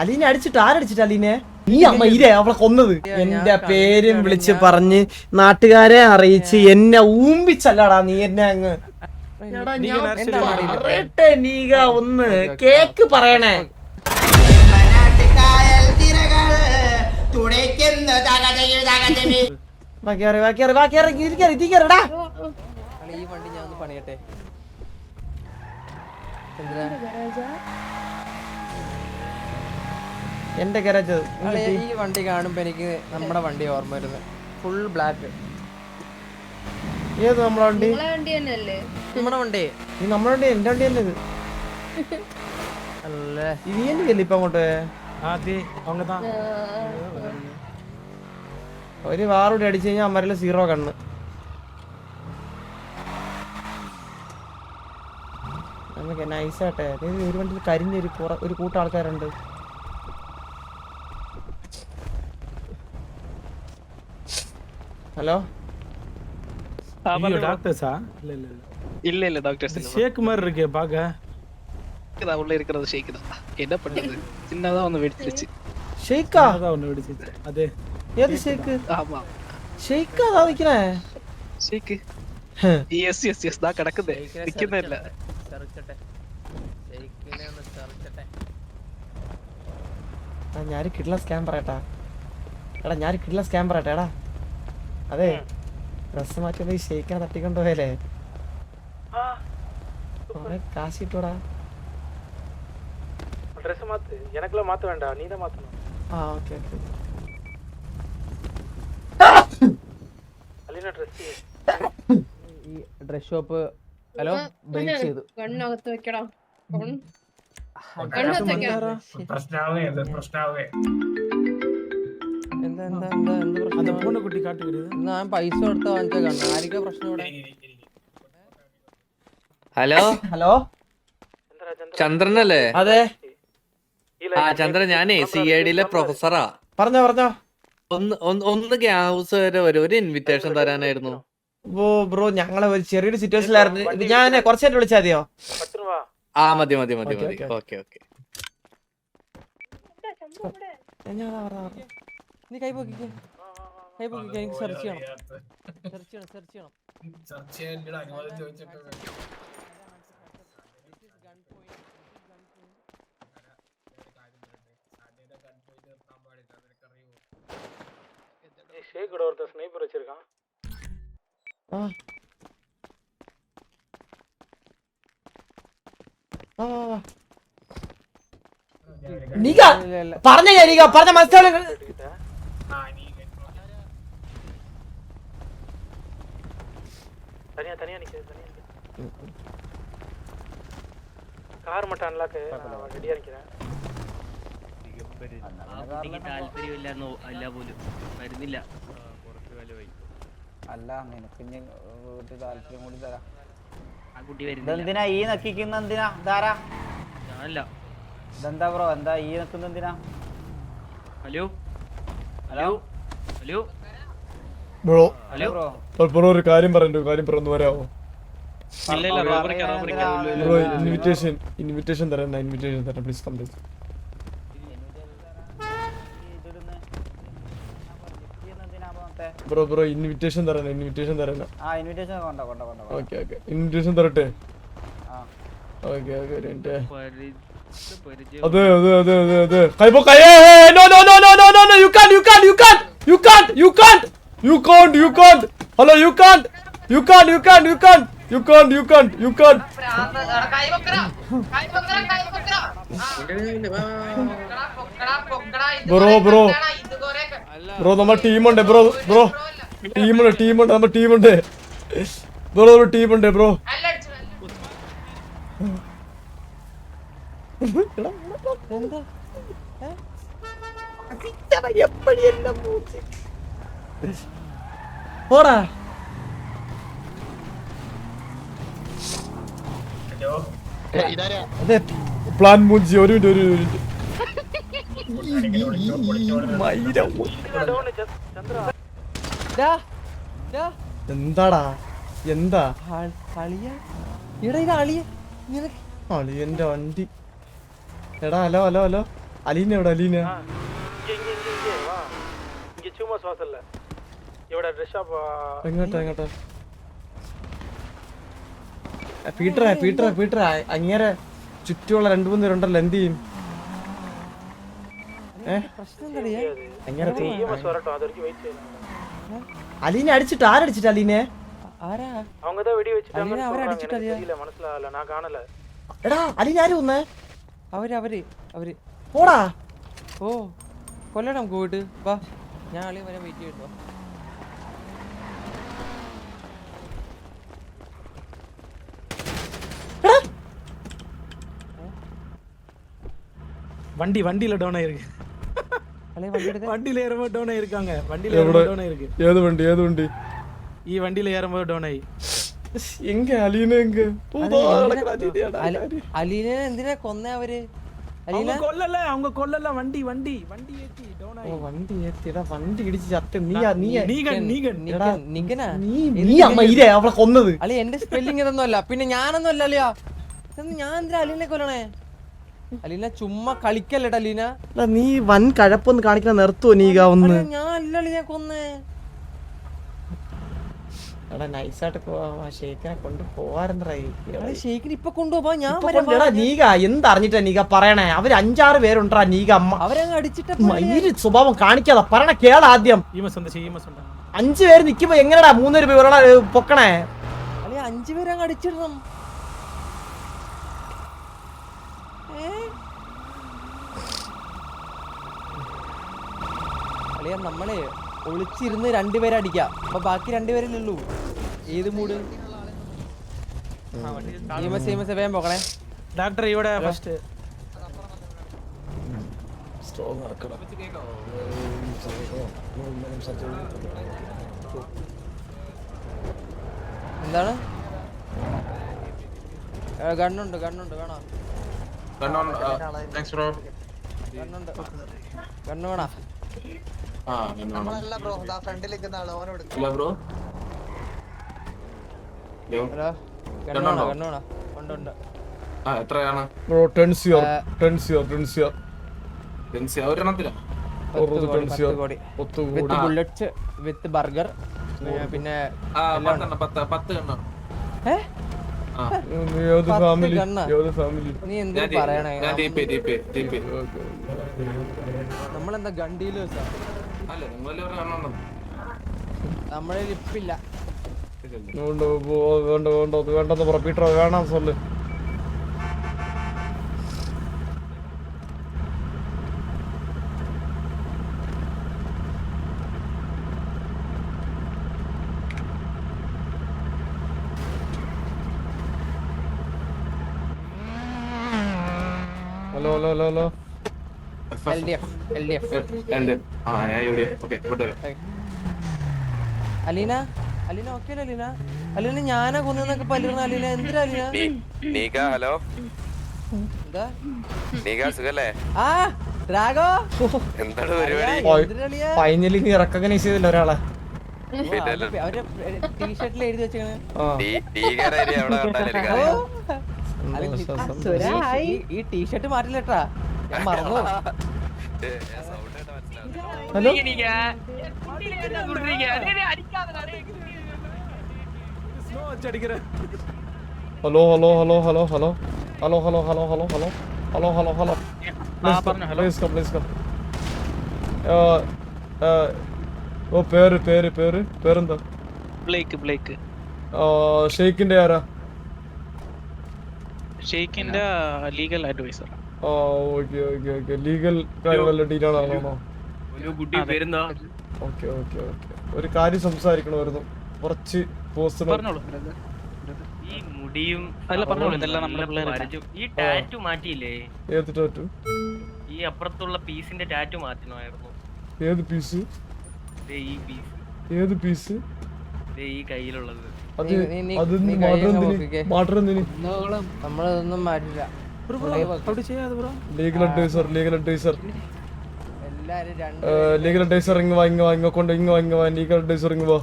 അലീനെ അടിച്ചിട്ട് ആരടിച്ചിട്ട് അലീനെ നീ അമ്മ ഇരേ അവളെ കൊന്നത് എന്റെ പേരും വിളിച്ച് പറഞ്ഞ് നാട്ടുകാരെ അറിയിച്ച് എന്നെ ഊമ്പിച്ചല്ലടാ നീ എന്നെ അങ്ങ് പറയട്ടെ നീക ഒന്ന് കേക്ക് പറയണേ എന്റെ ഗരാജ് ഈ വണ്ടി കാണുമ്പോ എനിക്ക് നമ്മുടെ വണ്ടി ഓർമ്മ വരുന്നത് ഫുൾ ബ്ലാക്ക്. ഏത് നമ്മളെ വണ്ടി? നമ്മുടെ വണ്ടി നമ്മുടെ വണ്ടി എന്റെ വണ്ടി തന്നെ ഇത് അല്ലേ? ഇത് എന്റെ കല്ലേ ഇപ്പൊ അങ്ങോട്ട് ഒരു വാറൂടെ അടിച്ചു കഴിഞ്ഞാൽ അമ്മരല്ല 0 കണ്ണ്. നമുക്ക് നൈസാട്ടെ ഒരു വണ്ടിയിൽ കരിഞ്ഞ ഒരു കൂട്ടം ആൾക്കാരുണ്ട്. ഹലോ டாக்டர்ஸா? இல்ல இல்ல டாக்டர்ஸ் இல்ல. ஷேக் மாதிரி இருக்கே பாக்க. இதா உள்ள இருக்குறது ஷேக் தான். என்ன பண்ணுது? சின்னதா ஒன்னு வெடிச்சிருச்சு. ஷேக்கா? சின்னதா ஒன்னு வெடிச்சிருச்சு. அதே. ஏது ஷேக்? ஆமா. ஷேக்கா தான் நிக்கிறேன். ஷேக். எஸ் எஸ் எஸ் தான் கிடக்குது. நிக்கவே இல்ல. സർച്ചട്ടെ. ഷേക്കിനെ ഒന്ന് സർച്ചട്ടെ. ഞാൻ കിഡ്ല സ്കാം പറയട്ടാ. എടാ ഞാൻ കിഡ്ല സ്കാം പറയട്ടെ എടാ. അതെ ഡ്രസ് മാറ്റി ഷെയ്ക്കിനെ തട്ടിക്കൊണ്ടുപോയല്ലേ കാശിട്ടോടാ. ட்ரெஸ் மாத்து. எனக்குலாம் மாத்த வேண்டாம். நீ தான் மாத்தணும். Okay okay. അലീന ഡ്രസ് ഈ ഡ്രസ് ഷോപ്പ് ഹലോ ബ്രേക്ക് ചെയ്തു. കണ്ണകത്ത് വെക്കടാ. എന്താ എന്താ എന്താ എന്ത് പ്രശ്നം? പൂനെ കുട്ടി കാട്ടുകരുത്. ഞാൻ പൈസ കൊടുത്ത വാങ്ങിച്ച കണ്ണ ആരിക്കാ പ്രശ്നം ഇവിടെ? ഹലോ ഹലോ ചന്ദ്രനല്ലേ? അതെ ആ ചന്ദ്രൻ ഞാനേ CID-ലെ പ്രൊഫസറാ. പറഞ്ഞോ പറഞ്ഞോ. ഒന്ന് ഹൗസ് വരെ വരും, ഒരു ഇൻവിറ്റേഷൻ തരാനായിരുന്നു. ബ്രോ ഞങ്ങളെ ഒരു ചെറിയൊരു സിറ്റുവേഷനിലായിരുന്നു. ഞാൻ കുറച്ചായിട്ട് വിളിച്ചാൽ മതിയോ? ആ മതി മതി മതി മതി. Okay okay. നീ കൈ പൊക്കിക്കേ, കൈ പൊക്കിക്കേ. എനിക്ക് സെർച്ച് ചെയ്യണം, സെർച്ച് ചെയ്യണം, സെർച്ച് ചെയ്യണം. ஷேக்கோட ஒருத்தர் ஸ்னைப்பர் வச்சிருக்கான். നീക പറഞ്ഞ നീക പറഞ്ഞ മനസ്സിലാവില്ല. தனியா தனியா நிக்குது, தனியா கார் மட்டும் அன்லாக் ரெடியா நிக்கிறேன். താല്പര്യമില്ല പോലും വരുന്നില്ല. അല്ല നിനക്ക് താല്പര്യം കൂടി തരാം. ആ കുട്ടി വരുന്നില്ല. എന്തിനാ ഈ നക്കിക്കുന്ന? എന്തിനാ ധാരാ? ഞാനല്ല. ഇതെന്താ ബ്രോ, എന്താ ഈ നിക്കുന്ന എന്തിനാ? Hello hello hello bro hello bro ഒരു കാര്യം പറഞ്ഞു, കാര്യം പറഞ്ഞു വരാമോ? ഇല്ല ഇല്ല ബ്രോ ഇൻവിറ്റേഷൻ തരാം, ഇൻവിറ്റേഷൻ തരാം please come please. Bro invitation തരാം, ഇൻവിറ്റേഷൻ തരാം. ഓക്കെ ഓക്കെ ഇൻവിറ്റേഷൻ തരട്ടെ? ഓക്കെ ഓക്കെ ഒരു മിനിറ്റ്. അതെ അതെ അതെ അതെ അതെ കൈപ്പോ കൈ. No no no no no no you can't you can't you can't you can't you can't you can't you can't hello you can't you can't you can't you can't you can't you can't you can't bro bro bro നമ്മുടെ ടീമുണ്ട് bro. Bro ടീമുണ്ട് ടീമുണ്ട് നമ്മുടെ ടീമുണ്ട് bro, ഒരു ടീമുണ്ട് bro. പോടാ. അതെ പ്ലാൻ മൂഞ്ചി. ഒരു മിനിറ്റ് ഒരു മിനിറ്റ്. എന്താടാ എന്താ അളിയന്റെ വണ്ടി? അളിയന്റെ വണ്ടി എടാ ഹലോ ഹലോ ഹലോ അലീന എവിടെ അലീന എങ്ങോട്ടാ എങ്ങോട്ടാ പീറ്റർ അങ്ങനെ ചുറ്റുമുള്ള 2-3 പേരുണ്ടല്ലോ എന്ത് ചെയ്യും അലീനെ അടിച്ചിട്ട് ആരടിച്ചിട്ട് അലീനെ എടാ അലീന ആര് കൊന്നേ അവര് പോടാ ഓ കൊല്ലണം നമുക്ക് പോയിട്ട് വാ ഞാൻ അളിയൻ വരെ വെയിറ്റ് ചെയ്തോ வண்டியில டவுன் ஆயிருக்கு அளியன் வண்டி எடுத்து வண்டியில ஏறும்போது டவுன் ஆயிருக்காங்க வண்டியில ஏறும்போது டவுன் ஆயிருக்கு ഏത് വണ്ടി ഈ വണ്ടിയിல ஏறும்போது டவுன் ആയി എങ്ക അലീന എങ്ക അലീനെ എന്തിനാ കൊന്നേ അവര് அவங்க கொல்லல வண்டி ஏத்தி டவுன் ஆയി വണ്ടി ഏത്തിടാ വണ്ടി ഇടിച്ച് ചത്ത നീ അമ്മ ഇരേ അവളെ കൊന്നത് അളി എന്റെ സ്പെല്ലിംഗ് ഇതൊന്നും അല്ല പിന്നെ ഞാനൊന്നും അല്ല അളിയാ ഞാൻ എന്തിനാ അലീനെ കൊല്ലണേ അലീന ചുമ്മാ കളിക്കല്ലേട്ടാ അലീന നീ വൻ കഴപ്പൊന്ന് കാണിക്കാൻ നിർത്തുവോ നീക ഒന്ന് ഞാൻ അല്ല അലീനെ കൊന്നേ എടാ നൈസായിട്ട് ഷെയ്ക്കിനെ കൊണ്ട് പോവാറുണ്ടായി ഷെയ്ക്കിന് ഇപ്പൊ കൊണ്ടുപോവാ ഞാൻ നീക എന്തറിഞ്ഞിട്ടാ നീക പറയണേ അവര് 5-6 പേരുണ്ടാ നീക അമ്മ അവരങ്ങ് അടിച്ചിട്ട് ഈ സ്വഭാവം കാണിക്കാതെ പറയണ കേള ആദ്യം 5 പേര് നിക്കുമ്പോ എങ്ങനെടാ 3 പേര് പൊക്കണേ അല്ലെ 5 പേരങ്ങ് അടിച്ചിടണം അളിയാ നമ്മളെ ഒളിച്ചിരുന്ന് 2 പേരെ അടിക്കാം അപ്പൊ ബാക്കി 2 പേരല്ലേ ഏത് മൂട് വേഗം പോക്കണേ ഡോക്ടർ ഇവിടെ ഫസ്റ്റ് എന്താണ് ഗണ്ണുണ്ട് വേണോ ഗണ്ണ് വേണോ എത്രയാണ് ബുള്ളറ്റ്സ് വിത്ത് ബർഗർ പിന്നെ നീ എന്താ പറയണേ നമ്മളെന്താ ഗണ്ടീല് നമ്മളെ ലിപ്പില്ല വേണ്ടെന്ന് പറ പീറ്റർ വേണം സൊല്ല് hello LDF Aleena okay Aleena ഞാനാ കൊന്നൊക്കെ പല്ലിരുന്ന അലീന എന്തിനാ അലീന ഹലോ എന്താ ആ ഡ്രാഗോ എന്താണ് പരിപാടി ഫൈനലി നീ റെക്കഗ്നൈസ് ചെയ്തില്ല ഒരാളെ അവര് ടീഷർട്ടിൽ എഴുതി വെച്ചാണ് ഈ ടീഷർട്ട് മാറ്റില്ലട്ടാ ഞാൻ മറന്നു ഹലോ പേരെന്താ ബ്ലേക്ക് ഷെയ്ക്കിന്റെ ആരാ ഷെയ്ക്കിന്റെ ലീഗൽ അഡ്വൈസർ ലീഗൽ കാര്യങ്ങളെല്ലാം ഡീലാണോ ഒരു കാര്യം സംസാരിക്കണമായിരുന്നു കുറച്ച് ഈ മുടിയും ഈ ടാറ്റു മാറ്റിയില്ലേ ഏത് ടാറ്റു ഈ അപ്പുറത്തുള്ള പീസിന്റെ ടാറ്റു മാറ്റണമായിരുന്നു ഏത് പീസ് ഈ പീസ് ഏത് പീസ് ഈ കയ്യിലുള്ളത് നമ്മളതൊന്നും മാറ്റില്ല ലീഗൽ അഡ്വൈസർ ഇങ്ങ് വാ ലീഗൽ അഡ്വൈസർ ഇങ്ങ് വാ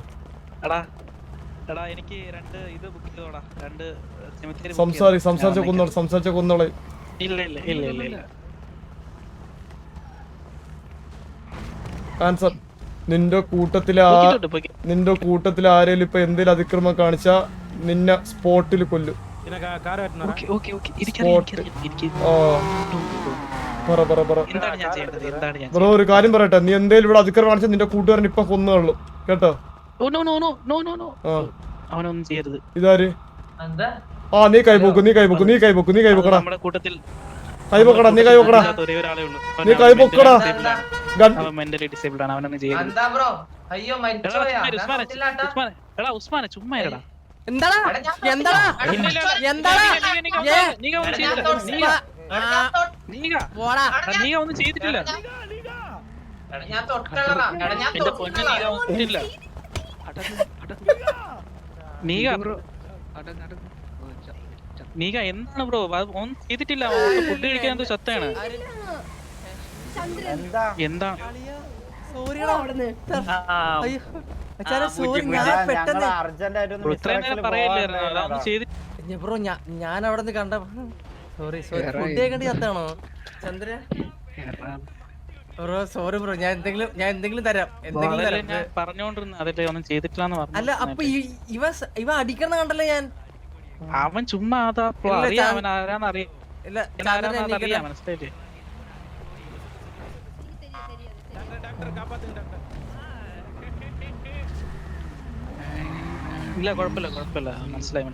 എനിക്ക് 2 ഇത് ബുക്ക് ചെയ്തോടാ 2 സംസാരിച്ച കൊന്നോളെ ഇല്ല ആൻസർ. നിന്റെ കൂട്ടത്തിൽ ആരേലും ഇപ്പൊ എന്തേലും അതിക്രമം കാണിച്ചാ നിന്നെ സ്പോട്ടിൽ കൊല്ലും. ബ്രോ ഒരു കാര്യം പറയട്ടെ, നീ എന്തേലും ഇവിടെ അതിക്രമം കാണിച്ചാൽ നിന്റെ കൂട്ടുകാരൻ ഇപ്പൊ കൊന്നുള്ളൂ കേട്ടോ. ഇതാര്? ആ നീ കൈപോക്കടാ, നീ കൈപോക്കടാ. മെന്റലി ഡിസേബിൾഡ് ആണ്, അവനൊന്നും ചെയ്യരുത്. ഉസ്മാനെ ചുമ്മാ ഇരടാ. എന്താടാ എന്താടാ എന്താടാ നീ ഒന്നും ചെയ്തിട്ടില്ല. എന്റെ പൊന്നു നീക ഒന്നില്ല. നീക എന്താണ് ബ്രോ? ഒന്നും ചെയ്തിട്ടില്ല. ഫുഡ് കഴിക്കാൻ എന്തോ ചത്താണ്. എന്താ ബ്രോ ഞാൻ അവിടെ നിന്ന് കണ്ട സോറി ഫുഡ് കണ്ടി ചത്താണോ ചന്ദ്ര? ബ്രോ സോറി ബ്രോ, ഞാൻ എന്തെങ്കിലും തരാം. പറഞ്ഞോണ്ടിരുന്ന അതല്ലേ ഒന്നും ചെയ്തിട്ടില്ലെന്ന് പറഞ്ഞു. അല്ല അപ്പൊ ഇവ അടിക്കണ കണ്ടല്ലോ ഞാൻ. അവൻ ചുമ്മാ അറിയാം, അവൻ ആരാന്നറിയാം. മനസ്സിലായില്ലേ? ഇല്ല കുഴപ്പമില്ല മനസ്സിലായി.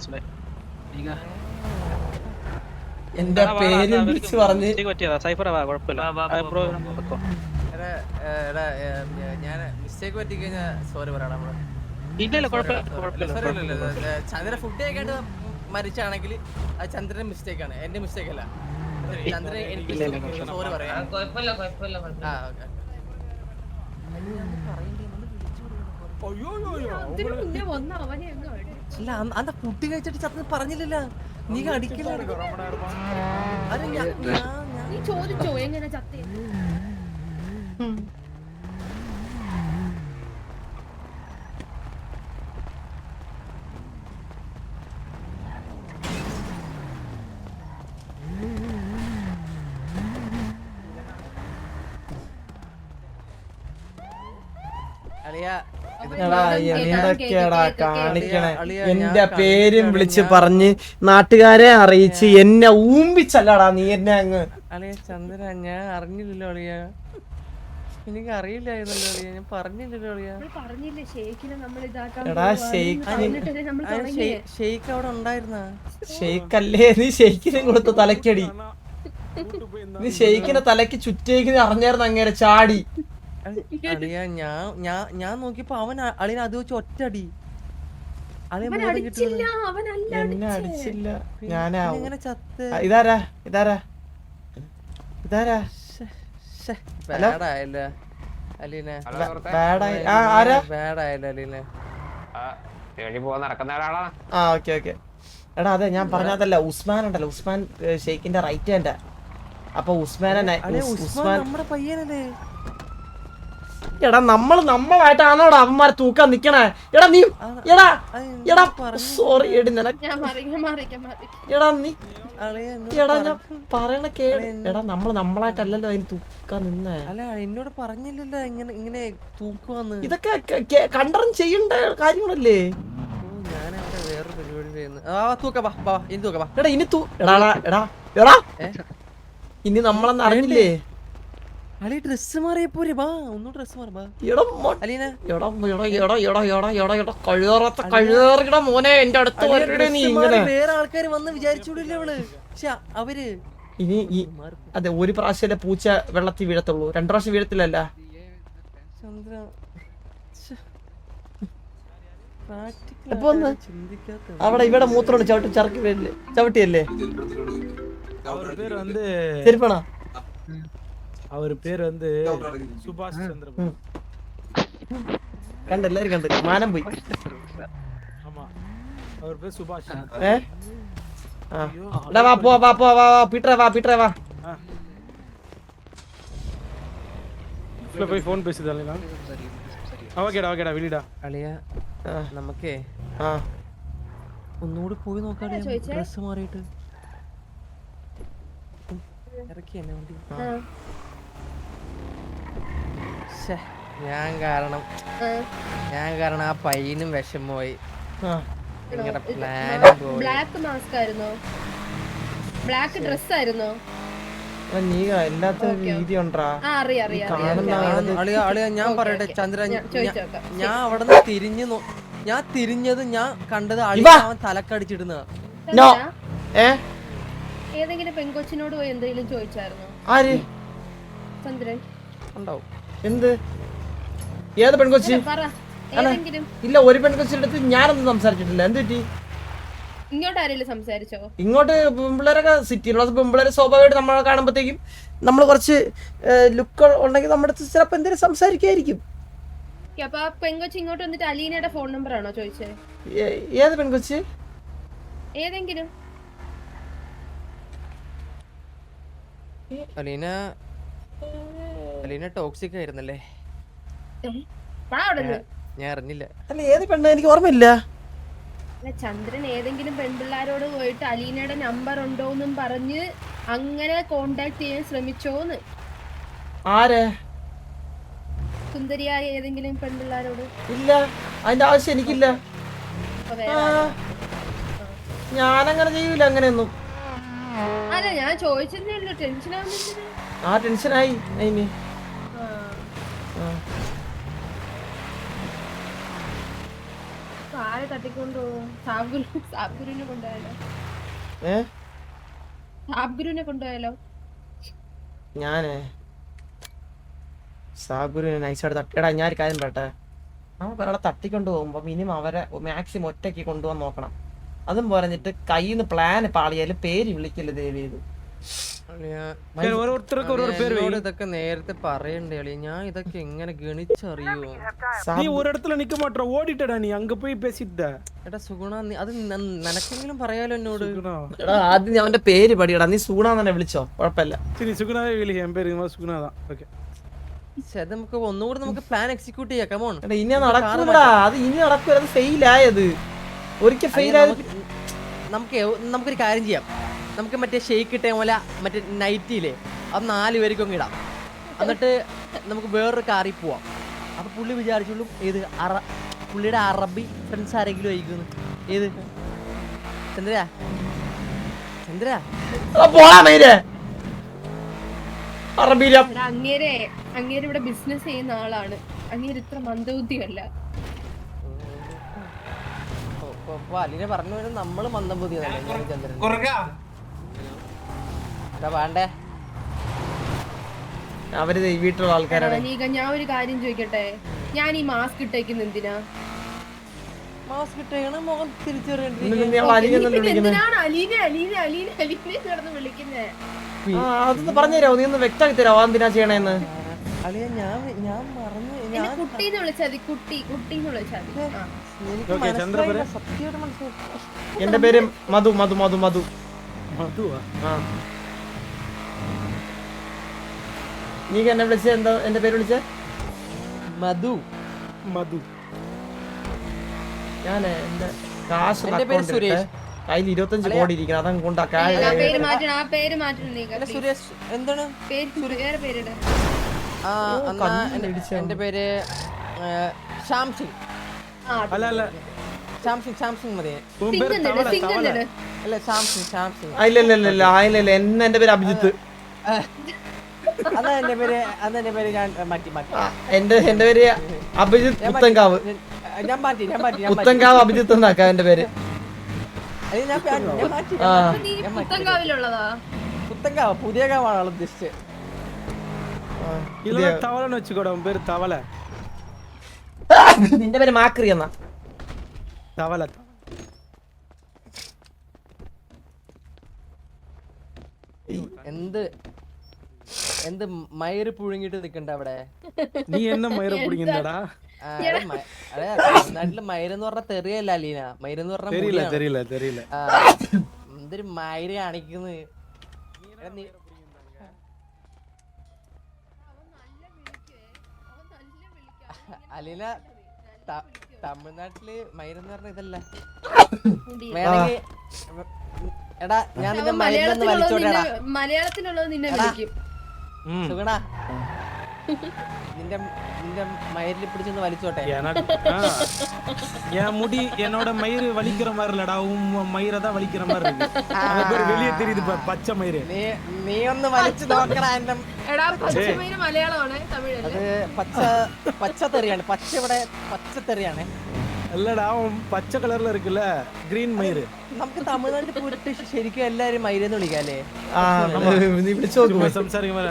എന്റെ പേര് വിളിച്ച് പറഞ്ഞ് പറ്റിയതാ സൈഫർ. കുഴപ്പമില്ല, ഞാൻ മിസ്റ്റേക്ക് പറ്റി കഴിഞ്ഞാ സോറി പറയണം. ഇല്ല കുഴപ്പമില്ല. ചന്ദ്രൻ ഫുഡ് കഴിക്കാണ്ട് മരിച്ചാണെങ്കിൽ അത് ചന്ദ്രന്റെ മിസ്റ്റേക്ക് ആണ്, എന്റെ മിസ്റ്റേക്ക് അല്ല. ചന്ദ്രൻ എനിക്ക് സോറി പറയാം. അല്ല അന്ത ഫുഡ് കഴിച്ചിട്ട് ചത്ത് പറഞ്ഞില്ലല്ലോ, നീ അടിക്കില്ല. ചോദിച്ചോ എങ്ങനെ ചത്തേ? എന്തൊക്കെയാടാ കാണിക്കണേ? എന്റെ പേരും വിളിച്ച് പറഞ്ഞ് നാട്ടുകാരെ അറിയിച്ച് എന്നെ ഊമ്പിച്ചല്ലടാ നീ എന്നെ അങ്ങ്. അളിയ ചന്ദ്ര ഞാൻ അറിഞ്ഞില്ലല്ലോ അളിയ, എനിക്ക് അറിയില്ലായിരുന്നല്ലോ അളിയ, ഞാൻ പറഞ്ഞില്ലല്ലോ അളിയ. എടാ ഷെയ്ക്ക് അവിടെ ഉണ്ടായിരുന്ന? ഷെയ്ക്കല്ലേ നീ ഷെയ്ക്കിനെ കൊടുത്ത തലക്കടി. നീ ഷെയ്ക്കിനെ തലക്ക് ചുറ്റേക്ക് അറിഞ്ഞായിരുന്നു അങ്ങേരെ ചാടി. അളിയ ഞാൻ നോക്കിയപ്പോ അവൻ അളിയനെ അത് വെച്ച് ഒറ്റടി. എന്നെ അടിച്ചില്ല. ഞാനാ ചത്ത്. ഇതാരാ ബാഡായല്ല അലീനെ, ബാഡായല്ല അലീനെ. ആ ഓക്കെ. എടാ അതെ ഞാൻ പറഞ്ഞതല്ല, ഉസ്മാൻ ഉണ്ടല്ലോ, ഉസ്മാൻ ഷെയ്ഖിന്റെ റൈറ്റ് ഹാൻഡാ. അപ്പൊ ഉസ്മാൻ നമ്മുടെ പയ്യനല്ലേ? എടാ നമ്മളായിട്ടാണോടാ അവന്മാരെ തൂക്കാൻ നിക്കണേ? എടാ നീ എടാ സോറി എടാ നീ എടാ ഞാൻ പറയണ കേട്. എടാ നമ്മളായിട്ടല്ലല്ലോ അതിന് തൂക്കാൻ നിന്നേ. അല്ല എന്നോട് പറഞ്ഞില്ലല്ലോ ഇങ്ങനെ തൂക്കുവന്ന്. ഇതൊക്കെ കണ്ടറിഞ്ഞ് ചെയ്യണ്ട കാര്യങ്ങളല്ലേ? ഞാനവിടെ വേറൊരു പരിപാടി ചെയ്യുന്നു. എടാ ഇനി എടാ ഇനി നമ്മളന്ന് അറിഞ്ഞില്ലേ? അളി ഡ്രസ് മാറിയപ്പോരെ ബാ, ഒന്നും ഡ്രസ് മാറി ബാ. വേറെ ആൾക്കാര് വന്ന് വിചാരിച്ചൂടില്ലേ അവള്? പക്ഷെ അവര് ഇനി അതെ ഒരു പ്രാവശ്യം പൂച്ച വെള്ളത്തിൽ വീഴത്തുള്ളൂ, 2 പ്രാവശ്യം വീഴത്തില്ലല്ല. ചന്ദ്ര അവിടെ ഇവിടെ മൂത്രം ചവിട്ടി ചവിട്ടിയല്ലേ? ശരിപ്പണ அவரு பேர் வந்து சுபாஷ் சந்திர. கண்ட எல்லாரும் கண்டு மானம் போய். ஆமா அவர் பேர் சுபாஷ். வா பீட்டர் வா. போய் ஃபோன் பேசுதல்ல. ഓക്കേടാ വിളിടാ. അളിയ നമുക്കേ ഒന്നുകൂടി പോയി നോക്കാടി, ഡ്രസ് മാറിയിട്ട് ഇറക്കി എന്നെ വണ്ടി. ഞാൻ കാരണം ആ പയ്യനും വിഷമമായി. നിങ്ങളുടെ പ്ലാനും പോയി. ബ്ലാക്ക് മാസ്ക് ആയിരുന്നോ? ബ്ലാക്ക് ഡ്രസ് ആയിരുന്നോ? നീ എല്ലാത്തിനും രീതി ഉണ്ടാ ഞാൻ പറയട്ടെ ചന്ദ്ര, ഞാൻ അവിടെ ഞാൻ തിരിഞ്ഞത് ഞാൻ കണ്ടത് അവൻ തലക്കടിച്ചിടുന്ന. ഏതെങ്കിലും പെൺകൊച്ചിനോട് പോയി എന്തെങ്കിലും ചോദിച്ചായിരുന്നോ? ആര്? ചന്ദ്രൻ ഉണ്ടാവും. എന്ത്? ഏത് പെൺകൊച്ചി? ഇല്ല, ഒരു പെൺകൊച്ചിന്റെ അടുത്ത് ഞാനൊന്നും സംസാരിച്ചിട്ടില്ല. എന്ത് പറ്റി? ഇങ്ങോട്ട് ആരെങ്കിലും സംസാരിച്ചോ? ഇങ്ങോട്ട് പെൺപിള്ളേരൊക്കെ സിറ്റിയിലുള്ള പെൺപിള്ളേരെ സ്വാഭാവികമായിട്ട് നമ്മളെ കാണുമ്പോഴത്തേക്കും നമ്മൾ കുറച്ച് ലുക്ക് ഉണ്ടെങ്കിൽ നമ്മുടെ അടുത്ത് ചിലപ്പോൾ എന്തെങ്കിലും സംസാരിക്കായിരിക്കും. അപ്പൊ ആ പെൺകൊച്ചി ഇങ്ങോട്ട് വന്നിട്ട് അലീനയുടെ ഫോൺ നമ്പർ ആണോ ചോദിച്ചേ? ഏത് പെൺകൊച്ചി? ഏതെങ്കിലും അലീന ടോക്സിക് ആയിരുന്നല്ലേ? ഞാൻ അറിഞ്ഞില്ല. അല്ല, ഏത് പെണ്ണ്? എനിക്ക് ഓർമ്മയില്ല. ചന്ദ്രൻ ഏതെങ്കിലും പെൺപിള്ളാരോട് പോയിട്ട് അലീനയുടെ നമ്പർ ഉണ്ടോന്നും പറഞ്ഞ് അങ്ങനെ കോണ്ടാക്ട് ചെയ്യാൻ ശ്രമിച്ചോന്ന്? ആരെ? സുന്ദരിയായ ഏതെങ്കിലും പെൺപിള്ളാരോട്? ഇല്ല, അതിന്റെ ആവശ്യം എനിക്കില്ല. ഞാനങ്ങനെ ചെയ്യൂല അങ്ങനെയൊന്നും. അല്ല, ഞാൻ ചോദിച്ചതേ ഉള്ളൂ. ടെൻഷൻ ആവുന്നില്ല. ടെൻഷനായി അതിന്. ആരെ തട്ടിക്കൊണ്ടുപോകും? സാബ്ഗുരുവിനെ കൊണ്ടുപോയാലോ? സാബ്ഗുരുവിനെ കൊണ്ടുപോയാലോ? സാബുരുവിനെ നൈസായിട്ട് തട്ടിയടാ. ഞാൻ ഒരു കാര്യം പറയട്ടെ, നമുക്ക് ഒരാളെ തട്ടിക്കൊണ്ട് പോകുമ്പോ മിനിമം അവരെ മാക്സിമം ഒറ്റയ്ക്ക് കൊണ്ടുപോകാൻ നോക്കണം. അതും പറഞ്ഞിട്ട് കയ്യിൽ നിന്ന് പ്ലാൻ പാളിയാലും പേര് വിളിക്കല്ലേ ദയവ് ചെയ്ത്. ഇതൊക്കെ നേരത്തെ പറയണ്ടേ അളിയ? ഞാൻ ഇതൊക്കെ എങ്ങനെ ഗണിച്ചറിയോ? നീ ഒരിടத்துல நிக்க மாட்டற, ஓடிட்டடா நீ அங்க போய் பேசிட்ட. എടാ സുഗുണ, അത് നിനക്കെങ്കിലും പറയാലോ എന്നോട്. എടാ ആദ്യം അവന്റെ പേര് പടിയടാ. നീ സുഗുണ തന്നെ വിളിച്ചോ, കുഴപ്പമില്ല. ശരി, സുഗുണാവേ വിളി. എൻ പേര് സുഗുണ தான். ഓക്കേ, നമുക്ക് ഒന്നുകൂടി നമുക്ക് പ്ലാൻ എക്സിക്യൂട്ട് ചെയ്യാം. കമോൺ. എടാ ഇനി നടക്കൂടാ. അത് ഇനി നടക്കൂല. അത് ഫെയിൽ ആയത് ഒരിക്കൽ ഫെയിൽ ആയത്. നമുക്കൊരു കാര്യം ചെയ്യാം. നമുക്ക് മറ്റേ ഷെയ്ക്ക് ഇട്ടേ പോലെ മറ്റേ നൈറ്റിയില്ലേ, അത് 4 പേർക്കും ഇടാം. എന്നിട്ട് നമുക്ക് വേറൊരു കാറിൽ പോവാം. അപ്പൊ പുള്ളി വിചാരിച്ചോളും ഏത് പുള്ളിയുടെ അറബി ഫ്രണ്ട്സ് ആരെങ്കിലും ആയിരിക്കുന്നു. ഏത് ചന്ദ്ര അങ്ങേര് ഇവിടെ ബിസിനസ് ചെയ്യുന്ന ആളാണ്. അങ്ങേര് ഇത്ര മന്ദബുദ്ധിയല്ല. അലിനെ പറഞ്ഞു വരുന്നത് നമ്മള് മന്ദബുദ്ധിയല്ലേ ചന്ദ്രൻ? വേണ്ടേ? അവര് വീട്ടിലുള്ള ആൾക്കാരാണ്. ഞാൻ ഒരു കാര്യം ചോദിക്കട്ടെ, ഞാൻ ഈ മാസ്ക് ഇട്ടേക്കുന്ന എന്തിനാ? മാസ്ക് ഇട്ടേക്കണ മുഖം തിരിച്ചറിയണ്ടേ? അതൊന്ന് പറഞ്ഞുതരാമോ? നീ ഒന്ന് വ്യക്തമാക്കി തരാമോ എന്തിനാ ചെയ്യണേന്ന്? അളിയ ഞാൻ പറഞ്ഞു, കുട്ടീന്ന് വിളിച്ചാൽ കുട്ടീന്ന് വിളിച്ചാൽ. എന്റെ പേര് മധു. മധു മധു മധു നീ എന്നെ വിളിച്ച എന്താ? എന്റെ പേര് വിളിച്ച മധു. ഞാൻ എന്റെ കാശ് കയ്യിൽ 25 കോടി ഇരിക്കണം. അതങ്ങ് കൊണ്ടാ. സുരേഷ് എന്താണ്? എന്റെ പേര് ശ്യാം സിംഗ്. ശ്യാം സിംഗ് മതി. അല്ല ശ്യാം സിംഗ്. ഇല്ല എന്റെ പേര് അഭിജിത്ത്. അതാ എന്റെ പേര് ഞാൻ മാറ്റി. എന്റെ പേര് അഭിജിത്ത് പുത്തൻകാവ്. ഞാൻ മാറ്റി. പുത്തൻകാവ് അഭിജിത്ത് എന്നാക്കാം എന്റെ പേര്. പുത്തൻകാവ് പുതിയ കാവാണ് ഉദ്ദേശിച്ചത്. നിന്റെ പേര് മാക്രി എന്നാ? എന്ത് മയറ് പുഴുങ്ങിട്ട് നിക്കണ്ട അവിടെ? നീ എന്നെ മയറ് പുഴുങ്ങിണ്ടാ? നാട്ടില് മയരെന്ന് പറഞ്ഞ തെറിയല്ല അലീന. മയരെന്ന് പറഞ്ഞ എന്തൊരു മയര് കാണിക്കുന്നത് അലീന. തമിഴ്നാട്ടില് മയരെന്ന് പറഞ്ഞ ഇതല്ല. വേണമെങ്കിൽ എടാ ഞാൻ നിന്നെ മയരെന്ന് വലിച്ചോട്ടെടാ. മലയാളത്തിലുള്ളത് നിന്നെ വിളിക്കും. സുഗുണ നിന്റെ നിന്റെ മയരിൽ പിടിച്ചൊന്ന് വലിച്ചോട്ടെ. என் முடி என்னோட மயிறு வலிக்கிற மாதிரி இல்லடா, உன் மயிரை தான் வலிக்கிற மாதிரி இருக்கு. அது பேர் வெளியே தெரியுது பச்சை மயிறு. നീ ഒന്ന് വലിച്ചു നോക്കടാ എന്റെ. എടാ പച്ചമീന് മലയാളമാണ് തമിഴല്ലേ? അത് പച്ചത്തെറിയാണ്. പച്ചത്തെറിയാണ്. இல்லடா அவன் பச்சை கலர்ல இருக்குல்ல, கிரீன் மயிறு. നമുക്ക് തമിഴ്നാട്ടിൽ പോയിട്ട് ശരിക്കും എല്ലാരും മയിരെന്ന് വിളിക്കാല്ലേ? നീ വിളിച്ചു നോക്ക്. സംസാരിക്കുമ്പോ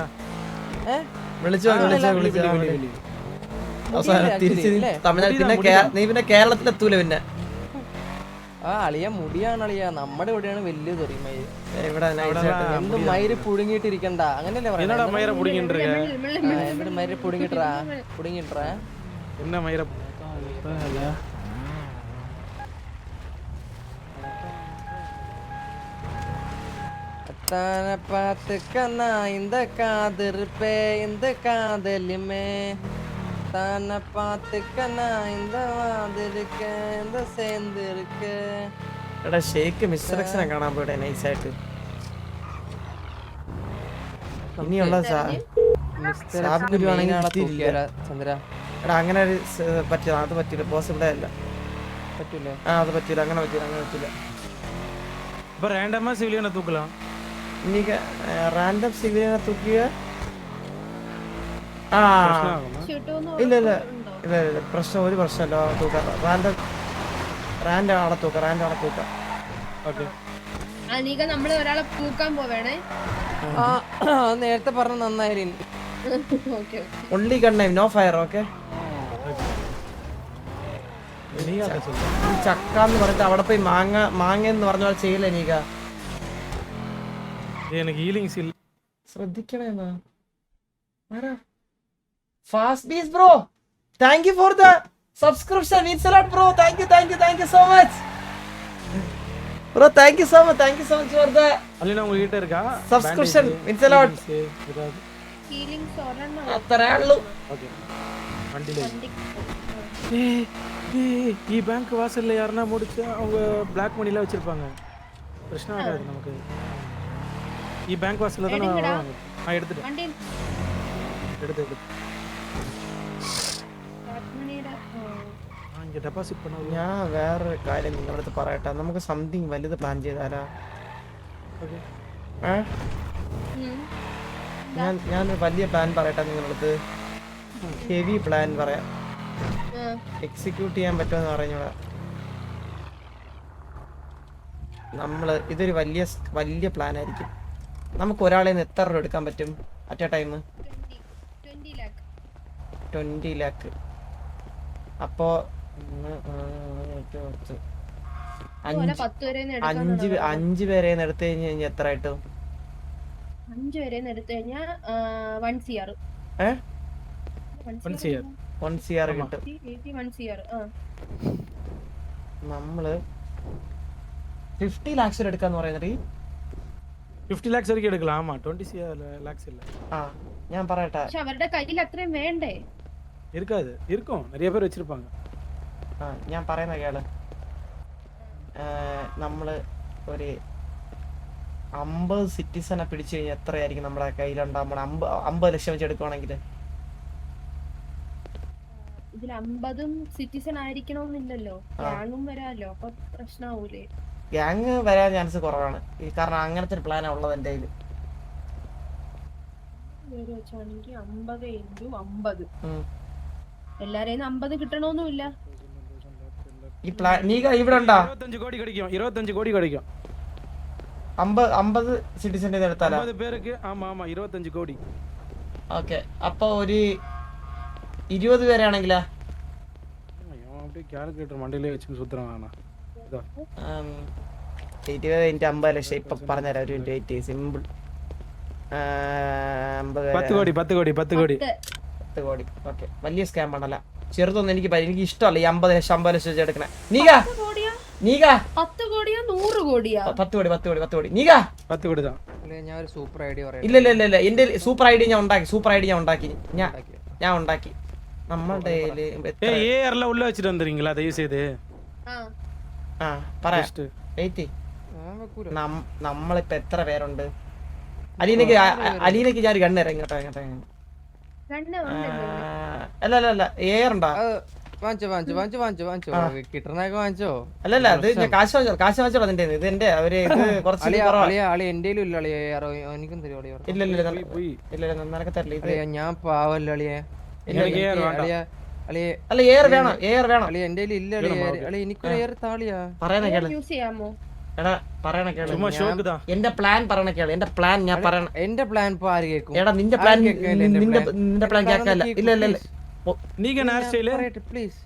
വിളിച്ചു അവസാനം തിരിച്ച് തമിഴ്നാട് നീ പിന്നെ കേരളത്തിലെത്തൂല പിന്നെ. അളിയ മുടിയാണ് അളിയ, നമ്മുടെ ഇവിടെയാണ് വലിയ തെറി മയിര്. ഇവിടെ എന്ത് മയിര് പുഴുങ്ങിട്ടിരിക്കണ്ട അങ്ങനെയല്ലേ என்னடா மயிரை புடிங்கிட்டு இருக்க? ഇവിടെ മയിര് പുടുങ്ങിട്ടാ என்ன மயிரை தான பார்த்துக்கண்ணா இந்த காதிருப்பே இந்த காதலிமே தான பார்த்துக்கண்ணா இந்த വാതിലിക്ക இந்த சேர்ந்து இருக்க. എടാ ഷേക്ക് മിസ്റ്ററക്സിനെ കാണാൻ പോയിട്ടെ നൈസായിട്ട്. ഇനിയുള്ള ചന്ദ്ര എടാ അങ്ങനെ ഒരു പറ്റില്ല, അത് പറ്റില്ല, പോസിബിളേ അല്ല. പറ്റൂല. അത് പറ്റില്ല, അങ്ങനെ പറ്റില്ല. இப்ப ரேண்டமா சிவிலியனை தூக்கலாம். இன்னைக்கு റാൻഡം സിവിലിയനെ തൂക്കിയ ഇല്ല പ്രശ്നം, ഒരു പ്രശ്നമല്ല. തൂക്കാം റാൻഡം ആളെ തൂക്കാം. ஓகே അനീക നമ്മള് ഒരാളെ തൂക്കാൻ പോവേണേ. നേരത്തെ പറഞ്ഞ നന്നായിരുന്നു. ഒൺലി കണ്ണൈം നോ ഫയർ. ഓക്കെ ചക്ക എന്ന് പറഞ്ഞിട്ട് അവിടെ പോയി മാങ്ങ എന്ന് പറഞ്ഞ പോലെ ചെയ്യില്ല നീക. எனக்கு ஹீலிங்ஸ் இல்ல, ശ്രദ്ധിക്കണേന്നാ. Fast bees bro, thank you for the subscription. Means a lot bro. Thank you so much bro. Thank you so much for the അല്ലina உங்ககிட்ட இருக்கா subscription. Means a lot. Healing സോറണ്ണ അത്രേ ഉള്ളൂ. ஓகே வண்டில ഈ ബാങ്ക് വാസல்ல யாரனா முடிச்சு அவங்க பிளாக் மணில வச்சிருப்பாங்க, பிரச்சனை ஆகாது நமக்கு. ഈ ബാങ്ക് വാസல்ல தான் நான் எடுத்துட்டேன். எடுத்து இங்க டெபாசிட் பண்ண. ഞാൻ വേറൊരു കാര്യം നിങ്ങളുടെ അടുത്ത് പറയട്ടെ. നമുക്ക് സംതിങ് വലുത് പ്ലാൻ ചെയ്താലാ? ഞാനൊരു വലിയ പ്ലാൻ പറയട്ടെ നിങ്ങളുടെ അടുത്ത്. ഹെവി പ്ലാൻ പറയാം. എക്സിക്യൂട്ട് ചെയ്യാൻ പറ്റുമെന്ന് പറഞ്ഞൂടാ. നമ്മള് ഇതൊരു വലിയ പ്ലാൻ ആയിരിക്കും. നമുക്ക് ഒരാളെ നിന്ന് എത്ര രൂപ എടുക്കാൻ പറ്റും അറ്റ് എ ടൈം? 20 lakh. അപ്പോ 5 പേരെ എടുത്തു കഴിഞ്ഞാൽ എത്ര കിട്ടും? 5 പേരെ എടുത്തു കഴിഞ്ഞാൽ 1 CR. 1 CR കിട്ടും. നമ്മള് 50 lakhs എടുക്കാന്ന് പറയുന്നത്. 50 lakhs വരെയും എടുக்கலாம். ആമാ 20 lakhs இல்ல. ഞാൻ പറയട്ടെ. പക്ഷെ അവരുടെ കയ്യിൽ അത്രയും വേണ്ടേ? இருக்காது, இருக்கும், நிறைய பேர் வச்சிருப்பாங்க. ഞാൻ പറയുന്ന കേള്. നമ്മള് ഒരു 50 സിറ്റിസനെ പിടിച്ചു കഴിഞ്ഞാൽ എത്രയായിരിക്കും നമ്മുടെ കയ്യിലുണ്ടാകുമ്പോൾ? 50 ലക്ഷം വെച്ച് എടുക്കുവാണെങ്കിൽ ഇതിൽ 50 സിറ്റിസൺ ആയിരിക്കണമെന്നില്ലല്ലോ, ഗ്യാങ്ങും വരാല്ലോ. അപ്പൊ പ്രശ്നമാവൂലേ? ഗ്യാങ് വരാൻ ചാൻസ് കുറവാണ്, കാരണം അങ്ങനത്തെ ഒരു പ്ലാനാ ഉള്ളത് എന്റെ കയ്യില്. 50 × 50 എല്ലാരെയും 50 കിട്ടണമെന്നില്ല. ഈ പ്ലാൻ നീക ഇവിടെ ഉണ്ടാ? 25 കോടി கிடைக்கும். 25 കോടി கிடைக்கும். 50 സിറ്റിസന്റെ എടുത്താലോ? 50 പേർക്ക്. ആമാ 25 കോടി. ഓക്കെ, അപ്പൊ ഒരു 20 പേരാണെങ്കിലാ? அப்படியே കാൽക്കുലേറ്റർ മണ്ടയിലേ വെച്ച് സുത്രമാണ്. 20 × 50 ലക്ഷം. ഇപ്പൊ പറഞ്ഞുതരാം, ഒരു മിനിറ്റ്. സിമ്പിൾ. 10 കോടി. ഓക്കെ, വലിയ സ്കാം ആണല്ല, ചെറുതൊന്നും എനിക്ക് ഇഷ്ടമല്ല ഈ 50 ലക്ഷം 50 ലക്ഷം വെച്ച് എടുക്കണേ. നീക 10 കോടിയോ 100 കോടിയോ? 10 കോടി. നീക 10 കോടി താ. ഞാൻ ഒരു സൂപ്പർ ഐഡിയ പറയാം. ഇല്ല എന്റെ സൂപ്പർ ഐഡിയ ഞാൻ ഉണ്ടാക്കി. നമ്മളുടെ ஏஆர்ல உள்ள வச்சிட்டு வந்தீங்களா? தயவு செய்து പറയാം. നമ്മളിപ്പോ എത്ര പേരുണ്ട്? അലീനക്ക് ഞാൻ ഗണ്ണ് തരാം. ഇങ്ങോട്ടോ. കണ്ണ് ഉണ്ടല്ലോ അല്ല അല്ല അല്ല എയർ ഉണ്ടാ വാങ്ങിച്ചോ കിട്ടണൊക്കെ വാങ്ങിച്ചോ. അല്ല അല്ല അത് ഞാൻ കാശ് വാങ്ങിച്ചോളാം അതിന്റെ ഇത് എന്റെ അവര് ഇത് കുറച്ച് കുറവാ. എന്റെയിലും ഇല്ല അളിയ, എനിക്കും തരും അളിയ. ഇല്ല ഇല്ല ഇല്ല നിനക്ക് തരില്ല ഇത്. ഞാൻ പാവല്ലോ അളിയ. അല്ല എയർ വേണം അളിയ എന്റെ ഇല്ല അളിയ, എനിക്കൊരു എയർ താളിയാ. പറയണ കേള് യൂസ് ചെയ്യാമോ? എടാ പറയണ കേള്, എന്റെ പ്ലാൻ പറയണ കേള്. എന്റെ പ്ലാൻ ഞാൻ പറയണ. എന്റെ പ്ലാൻ ഇപ്പൊ ആര് കേൾക്കും? എടാ നിന്റെ പ്ലാൻ നിന്റെ പ്ലാൻ കേൾക്കാല്ല. ഇല്ല ഇല്ല ഇല്ല പ്ലീസ്.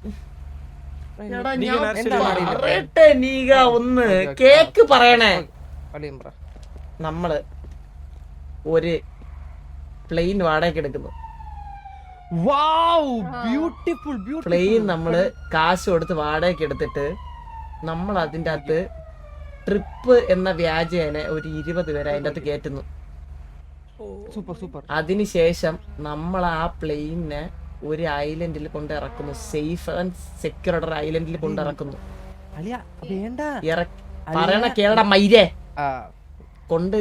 എടാ ഞാൻ പറയട്ടെ നീക ഒന്ന് കേക്ക് പറയണേ. നമ്മള് ഒരു പ്ലെയിൻ വാടകയ്ക്ക് എടുക്കുന്നു. പ്ലെയിൻ നമ്മള് കാശ് കൊടുത്ത് വാടകയ്ക്ക് എടുത്തിട്ട് നമ്മൾ അതിന്റെ അകത്ത് ട്രിപ്പ് എന്ന വ്യാജേന ഒരു 20 പേരെ അതിന്റെ അകത്ത് കയറ്റുന്നു. സൂപ്പർ. അതിനുശേഷം നമ്മൾ ആ പ്ലെയിനെ ഒരു ഐലൻഡിൽ കൊണ്ട് ഇറക്കുന്നു. സേഫ് ആൻഡ് സെക്യൂർഡ് ഐലൻഡിൽ കൊണ്ട് ഇറക്കുന്നു. പറയണ കേരള മൈരേ കൊണ്ട്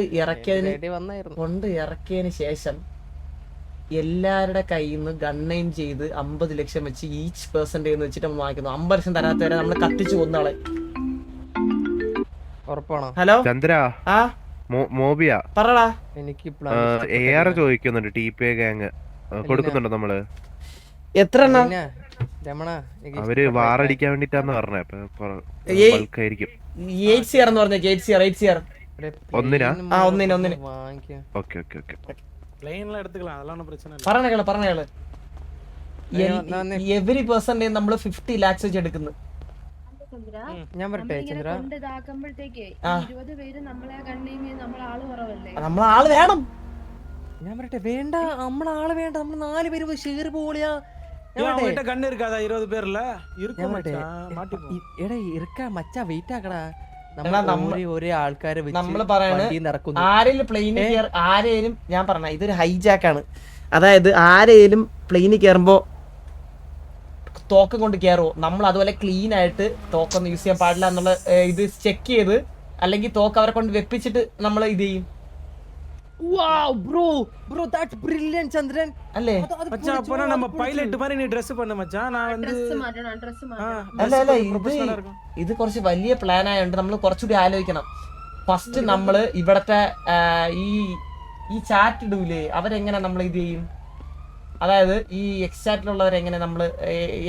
ഇറക്കിയതിന് ശേഷം എല്ലാവരുടെ കയ്യിൽ നിന്ന് ഗണ്ണയും ചെയ്ത് 50 ലക്ഷം വെച്ച് ഈച്ച് പേഴ്സന്റെ വെച്ചിട്ട് നമ്മൾ വാങ്ങിക്കുന്നു. 50 ലക്ഷം തരാത്തവരെ നമ്മൾ കത്തിച്ചു കൊന്നാളെ. ഉറപ്പാണോ? ഹലോ ചന്ദ്ര, ആ മോബിയ പറടാ. എനിക്ക് AR ചോദിക്കുന്നുണ്ട്. TPA ഗാങ് കൊടുക്കുന്നുണ്ടോ നമ്മള്? എത്ര എണ്ണം? അവര് വാറടിക്കാൻ വേണ്ടിട്ടാന്ന് പറഞ്ഞേ. HCR എന്ന് പറഞ്ഞ HCR ഒന്നിനാ? ഒന്നിന്. ഓക്കെ പറഞ്ഞ എവരി പേഴ്സന്റെ നമ്മൾ 50 lakhs വെച്ച് എടുക്കുന്നു. ഞാൻ പറട്ടെ ചന്ദ്ര, നമ്മളാള് വേണം. ഞാൻ പറട്ടെ വേണ്ട, നമ്മളാള് വേണ്ട, നമ്മൾ 4 പേര് ഷെയർ പോളിയാ. கண்ணு இருக்காதா 20 பேர்ல இருக்கும் എടാ ഇറക്കാ മച്ചാ, വെയിറ്റ് ആക്കടാ. ഒരേ ആൾക്കാരെ നമ്മള് പറയണ ആരേലും ഞാൻ പറഞ്ഞ ഇതൊരു ഹൈജാക്ക് ആണ്. അതായത് ആരേലും പ്ലെയിനിൽ കയറുമ്പോ തോക്കം കൊണ്ട് കയറുമോ, നമ്മൾ അതുപോലെ ക്ലീൻ ആയിട്ട് തോക്കൊന്നും യൂസ് ചെയ്യാൻ പാടില്ല എന്നുള്ള ഇത് ചെക്ക് ചെയ്ത്, അല്ലെങ്കിൽ തോക്ക് അവരെ കൊണ്ട് വെപ്പിച്ചിട്ട് നമ്മൾ ഇത് ചെയ്യും. ചന്ദ്രൻ അല്ലേ? நம்ம பைலட் மாதிரி நீ Dress பண்ணு மச்சான். நான் வந்து അല്ല ഇത് കുറച്ച് വലിയ പ്ലാൻ ആയതുകൊണ്ട് നമ്മൾ കുറച്ചുകൂടി ആലോചിക്കണം. ഫസ്റ്റ് നമ്മള് ഇവിടത്തെ ഈ ചാറ്റ് ഇടൂലേ, അവരെങ്ങനെ നമ്മൾ ഇത് ചെയ്യും? അതായത് ഈ എക്സാറ്റിലുള്ളവരെങ്ങനെ നമ്മള്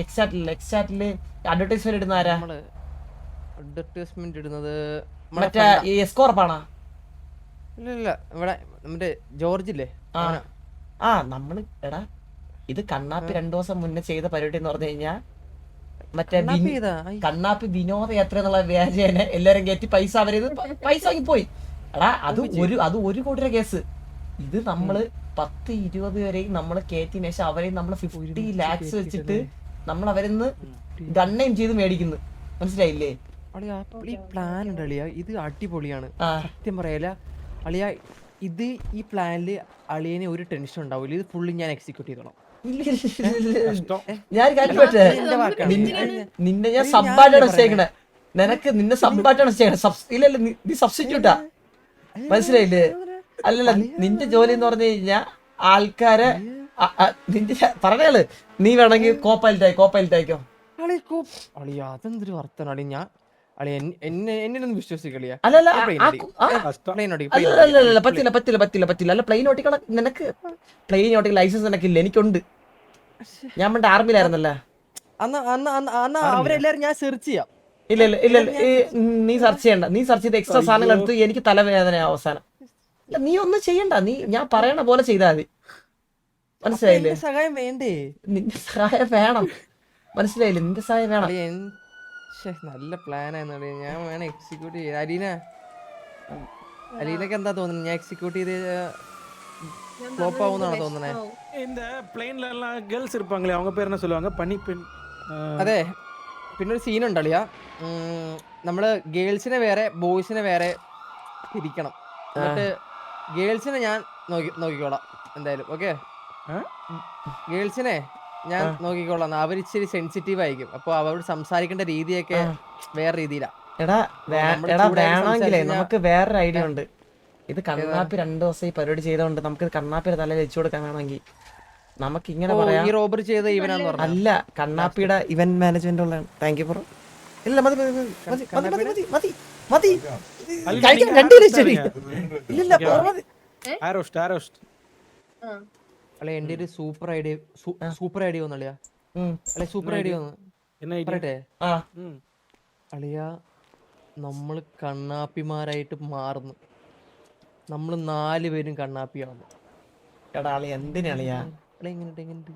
എക്സാറ്റില് അഡ്വർടൈസ്മെന്റ് ഇടുന്ന ആരാ? അഡ്വർടൈസ്മെന്റ് ഇടുന്നത് മറ്റേ എസ്കോർപ്പാണോ? ഇല്ല ഇവിടെ നമ്മുടെ ജോർജ് ഇല്ലേ? നമ്മള് എടാ ഇത് കണ്ണാപ്പി 2 ദിവസം മുന്നേ ചെയ്ത പരിപാടി എന്ന് പറഞ്ഞു കഴിഞ്ഞാൽ മറ്റേ കണ്ണാപ്പി വിനോദയാത്ര എന്നുള്ള വ്യാജേന എല്ലാരും കയറ്റി പൈസ അവരത് പൈസ വാങ്ങി പോയി. എടാ അത് 1 കോടി രൂപ കേസ്. ഇത് നമ്മള് 10-20 വരെയും നമ്മള് കയറ്റിന് ശേഷം അവരെയും നമ്മൾ 50 lakhs വെച്ചിട്ട് നമ്മൾ അവരിന്ന് ഗണ്ണയും ചെയ്ത് മേടിക്കുന്നു. മനസ്സിലായില്ലേ? പ്ലാൻ ഉണ്ട് അളിയ, ഇത് അടിപൊളിയാണ്. സത്യം പറയല അളിയ, ഇത് ഈ പ്ലാനില് അളിയന് ഒരു ടെൻഷൻ ഉണ്ടാവില്ല. ഇത് ഫുള്ള് ഞാൻ എക്സിക്യൂട്ട് ചെയ്തോളാം. ഞാൻ നിന്നെ ഞാൻ സബ്ബായിട്ടാണ് വെച്ചേക്കണേ. നിനക്ക് നിന്നെ സബ്ബായിട്ടാണ് വെച്ചേക്കണേ. ഇല്ലല്ല നീ സബ്സ്റ്റിറ്റ്യൂട്ടാ. മനസ്സിലായില്ലേ? അല്ലല്ല നിന്റെ ജോലി എന്ന് പറഞ്ഞു കഴിഞ്ഞാ ആൾക്കാരെ നിന്റെ പറഞ്ഞാള് നീ വേണമെങ്കിൽ കോപ്പൈലറ്റായിക്കോ. അതെന്തൊരു വർത്തന അളി. ഞാൻ എന്നെ വിശ്വസിക്കളിയ. പറ്റില്ല. അല്ല പ്ലെയിൻ ഓട്ടിക്കണം. നിനക്ക് പ്ലെയിൻ ഓട്ടിക്കാൻ ലൈസൻസ് നിനക്കില്ല, എനിക്കുണ്ട്. ഞാൻ പണ്ട് ആർമിയിലായിരുന്നല്ല. അവരെല്ലാരും ഞാൻ സെർച്ച് ചെയ്യാം. ഇല്ല നീ സെർച്ച് ചെയ്യണ്ട. നീ സെർച്ച് ചെയ്ത് എക്സ്ട്രാ സാധനങ്ങൾ എടുത്ത് എനിക്ക് തലവേദന അവസാനം. അല്ല നീ ഒന്നും ചെയ്യണ്ട. നീ ഞാൻ പറയണ പോലെ ചെയ്താൽ മതി. മനസ്സിലായില്ലേ? സഹായം വേണ്ടേ? നിന്റെ സഹായം വേണം. മനസ്സിലായില്ലേ? നിന്റെ സഹായം വേണം. നല്ല പ്ലാൻ ആയിരുന്നു. ഞാൻ വേണം എക്സിക്യൂട്ട് ചെയ്യാൻ. അലീനക്ക് എന്താ തോന്നുന്നത്? ഞാൻ എക്സിക്യൂട്ട് ചെയ്ത് ഫ്ലോപ്പ് ആവുന്നാണോ തോന്നുന്നേ? இந்த പ്ലെയിനിல எல்லாம் ഗേൾസ് இருப்பாங்களே, அவங்க பேர் என்ன சொல்லுவாங்க? பனிப்பெண். അതെ. പിന്നെ ഒരു സീൻ ഉണ്ട് അളിയ. നമ്മള് ഗേൾസിനെ വേറെ ബോയ്സിനെ വേറെ തിരിക്കണം. എന്നിട്ട് ഗേൾസിനെ ഞാൻ നോക്കിക്കോളാം എന്തായാലും. ഓക്കെ, ഗേൾസിനെ ഞാൻ നോക്കിക്കോളാം. അവരിച്ചിരി സെൻസിറ്റീവ് ആയിരിക്കും. അപ്പൊ അവരോട് സംസാരിക്കേണ്ട രീതിയൊക്കെ വേറെ രീതിയിലാ. എടാ വേണമെങ്കിലേ നമുക്ക് വേറൊരു ഐഡിയ ഉണ്ട്. ഇത് കണ്ണാപ്പി 2 ദിവസം ഈ പരിപാടി ചെയ്തോണ്ട് നമുക്ക് കണ്ണാപ്പിയുടെ തലയിൽ വെച്ചു കൊടുക്കാൻ വേണമെങ്കിൽ നമുക്ക് ഇങ്ങനെ പറയാം. ഈ റോബറി ചെയ്ത ഇവനാന്ന് പറഞ്ഞു. അല്ല, കണ്ണാപ്പിയുടെ ഇവന്റ് മാനേജ്മെന്റ് ഉള്ളതാണ്. Thank you bro. ഇല്ല മതി മതി മതി മതി മതി മതി മതി കഴിക്കാൻ രണ്ടുപേരും ശരി. ഇല്ലില്ല മതി. അല്ലെ എന്റെ ഒരു സൂപ്പർ ഐഡിയ വന്നളിയാ. അല്ലെ സൂപ്പർ ഐഡിയ വന്നു പറയട്ടെ. അളിയ നമ്മള് കണ്ണാപ്പിമാരായിട്ട് മാറുന്നു. നമ്മള് 4 പേരും കണ്ണാപ്പിയാണ്. എടാ അളി എന്തിനാളിയാ അല്ലെ എങ്ങനെയുണ്ട്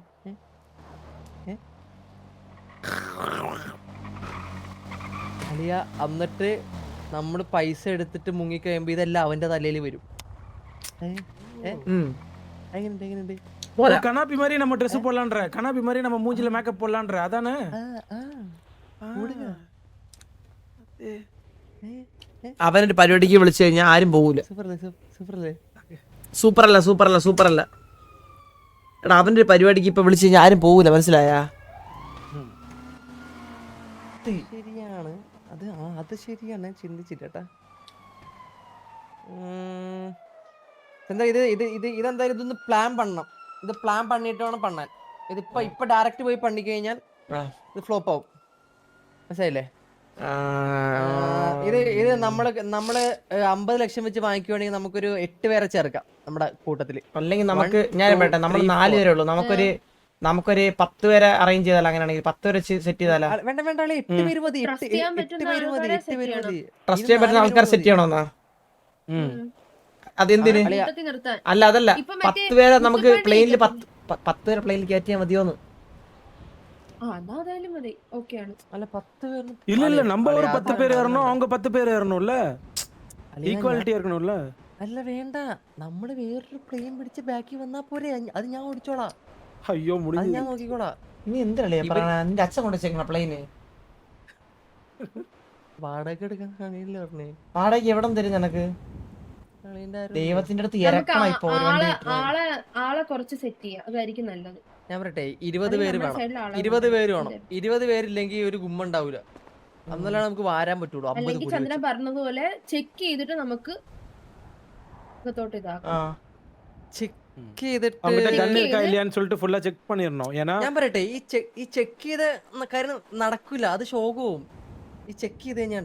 അളിയ? എന്നിട്ട് നമ്മള് പൈസ എടുത്തിട്ട് മുങ്ങിക്കഴിയുമ്പോ ഇതെല്ലാം അവന്റെ തലയിൽ വരും. എങ്ങനെയുണ്ട്? கண்ணாப்பி மாதிரி நம்ம ட்ரெஸ் போடலான்ற, கண்ணாப்பி மாதிரி நம்ம மூஞ்சில மேக்கப் போடலான்ற, அதானே? അവനൊരു പരിപാടിക്ക് വിളിച്ചു കഴിഞ്ഞാൽ ആരും പോകൂല. സൂപ്പർ അല്ല. എടാ അവന്റെ ഒരു പരിപാടിക്ക് ഇപ്പൊ വിളിച്ചു കഴിഞ്ഞാൽ ആരും പോകൂല, മനസ്സിലായാ? ശരിയാണ് അത് ശരിയാണ്. ചിന്തിച്ചിട്ടാ എന്താ ഇതെന്തായാലും ഇതൊന്ന് പ്ലാൻ ചെയ്യണം. ഇത് പ്ലാൻ பண்ணிட்டு വേണം பண்ணാൻ. ഇതിപ്പോ ഡയറക്റ്റ് പോയി പണി കഴിഞ്ഞാൽ ഇത് ഫ്ലോപ്പ് ആവും. മനസ്സിലായില്ലേ? ഇത് നമ്മള് 50 ലക്ഷം വെച്ച് വാങ്ങിക്കുവാണെങ്കിൽ നമുക്കൊരു 8 പേരെ ചേർക്കാം നമ്മുടെ കൂട്ടത്തില്. അല്ലെങ്കിൽ നമുക്ക് ഞാൻ വേണ്ട, നമ്മൾ 4 പേരേ ഉള്ളൂ. നമുക്കൊരു 10 പേരെ അറേഞ്ച് ചെയ്താലോ? അങ്ങനെയാണെങ്കിൽ 10 പേരെ സെറ്റ് ചെയ്താലോ? വേണ്ട 8 പേര് മതി. 8 പേര് മതി. ട്രസ്റ്റ് ചെയ്യാൻ പറ്റുന്ന ആൾക്കാർ സെറ്റ് ചെയ്യണമെന്നാ? അതെന്തിന്? അല്ല അതല്ല, 10 പേരെ നമുക്ക് പ്ലെയിനിൽ 10 പേരെ പ്ലെയിനിൽ കയറ്റിയാൽ മതിയോന്ന്? இல்ல நம்ம ஒரு 10 பேர் ஏறணும், அவங்க 10 பேர் ஏறணும்ல, ஈக்குவாலிட்டி இருக்கணும்ல. അല്ല വേണ്ട, നമ്മള് വേറൊരു പ്ലെയിൻ പിടിച്ച് ബാക്കി വന്നാ പോരെ? അത് ഞാൻ ഓടിച്ചോളാം. അയ്യോ അത് ഞാൻ നോക്കിക്കോളാം. നീ എന്തിനല്ലേ പറയണ? നിന്റെ അച്ഛൻ കൊണ്ട് വെച്ചേക്കണ പ്ലെയിന് വാടക എടുക്കാൻ കഴിയില്ല പറഞ്ഞേ. വാടക എവിടെ തരും നിനക്ക്? ദൈവത്തിന്റെ അടുത്ത് ഇറക്കണം. ഇപ്പൊ ആളെ കുറച്ച് സെറ്റ് ചെയ്യാം, അതായിരിക്കും നല്ലത്. ഞാൻ പറയട്ടെ, 20 പേര് വേണം. 20 പേര് വേണം. 20 പേരില്ലെങ്കിൽ ഒരു ഗുമ്മ ഉണ്ടാവൂല. അന്നല്ലാണ് നമുക്ക് വാരാൻ പറ്റുള്ളൂ. അല്ലെങ്കിൽ ചന്ദ്രൻ പറഞ്ഞതുപോലെ ചെക്ക് ചെയ്തിട്ട് നമുക്ക് ചെക്ക് ചെയ്തിട്ട് ഞാൻ പറയട്ടെ, ഈ ചെക്ക് ചെയ്ത കാര്യം നടക്കൂല, അത് ശോകവും. ഈ ചെക്ക് ചെയ്ത് കഴിഞ്ഞാൽ